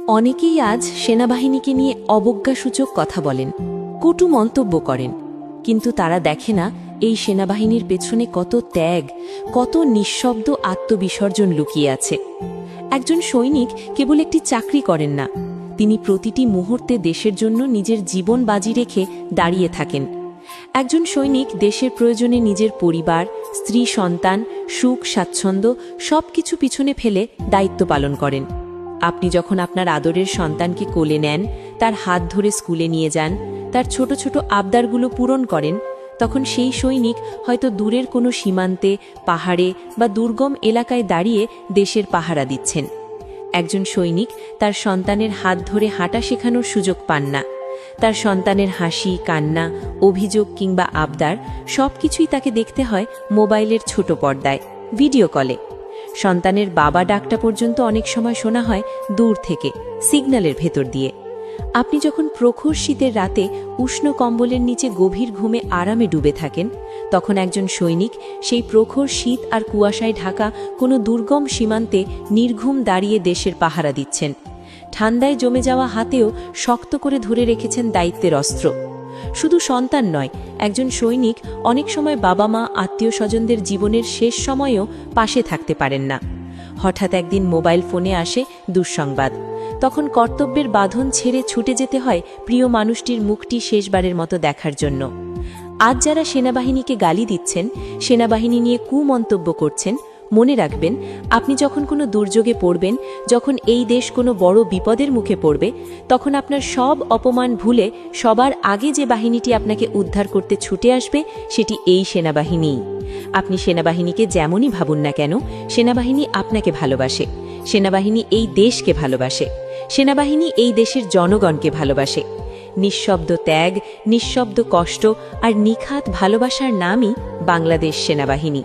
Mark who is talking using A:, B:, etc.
A: অনেকেই আজ সেনাবাহিনীকে নিয়ে অবজ্ঞাসূচক কথা বলেন, কটু মন্তব্য করেন, কিন্তু তারা দেখে না এই সেনাবাহিনীর পেছনে কত ত্যাগ, কত নিঃশব্দ আত্মবিসর্জন লুকিয়ে আছে। একজন সৈনিক কেবল একটি চাকরি করেন না, তিনি প্রতিটি মুহূর্তে দেশের জন্য নিজের জীবন বাজি রেখে দাঁড়িয়ে থাকেন। একজন সৈনিক দেশের প্রয়োজনে নিজের পরিবার, স্ত্রী, সন্তান, সুখ, স্বাচ্ছন্দ্য সবকিছু পিছনে ফেলে দায়িত্ব পালন করেন। আপনি যখন আপনার আদরের সন্তানকে কোলে নেন, তার হাত ধরে স্কুলে নিয়ে যান, তার ছোট ছোট আবদারগুলো পূরণ করেন, তখন সেই সৈনিক হয়তো দূরের কোনো সীমান্তে, পাহাড়ে বা দুর্গম এলাকায় দাঁড়িয়ে দেশের পাহারা দিচ্ছেন। একজন সৈনিক তার সন্তানের হাত ধরে হাঁটা শেখানোর সুযোগ পান না। তার সন্তানের হাসি, কান্না, অভিযোগ কিংবা আবদার সবকিছুই তাকে দেখতে হয় মোবাইলের ছোট পর্দায়, ভিডিও কলে। সন্তানের বাবা ডাকটা পর্যন্ত অনেক সময় শোনা হয় দূর থেকে, সিগন্যালের ভেতর দিয়ে। আপনি যখন প্রখর শীতের রাতে উষ্ণ কম্বলের নিচে গভীর ঘুমে আরামে ডুবে থাকেন, তখন একজন সৈনিক সেই প্রখর শীত আর কুয়াশায় ঢাকা কোনো দুর্গম সীমান্তে নির্ঘুম দাঁড়িয়ে দেশের পাহারা দিচ্ছেন। ঠান্ডায় জমে যাওয়া হাতেও শক্ত করে ধরে রেখেছেন দায়িত্বের অস্ত্র। শুধু সন্তান নয়, একজন সৈনিক অনেক সময় বাবা মা, আত্মীয় স্বজনদের জীবনের শেষ সময়েও পাশে থাকতে পারেন না। হঠাৎ একদিন মোবাইল ফোনে আসে দুঃসংবাদ, তখন কর্তব্যের বাঁধন ছেড়ে ছুটে যেতে হয় প্রিয় মানুষটির মুখটি শেষবারের মতো দেখার জন্য। আজ যারা সেনাবাহিনীকে গালি দিচ্ছেন, সেনাবাহিনী নিয়ে কুমন্তব্য করছেন, মনে রাখবেন, আপনি যখন কোনো দুর্যোগে পড়বেন, যখন এই দেশ কোনো বড় বিপদের মুখে পড়বে, তখন আপনার সব অপমান ভুলে সবার আগে যে বাহিনীটি আপনাকে উদ্ধার করতে ছুটে আসবে, সেটি এই সেনাবাহিনীই। আপনি সেনাবাহিনীকে যেমনই ভাবুন না কেন, সেনাবাহিনী আপনাকে ভালোবাসে, সেনাবাহিনী এই দেশকে ভালোবাসে, সেনাবাহিনী এই দেশের জনগণকে ভালোবাসে। নিঃশব্দ ত্যাগ, নিঃশব্দ কষ্ট আর নিখাত ভালোবাসার নামই বাংলাদেশ সেনাবাহিনী।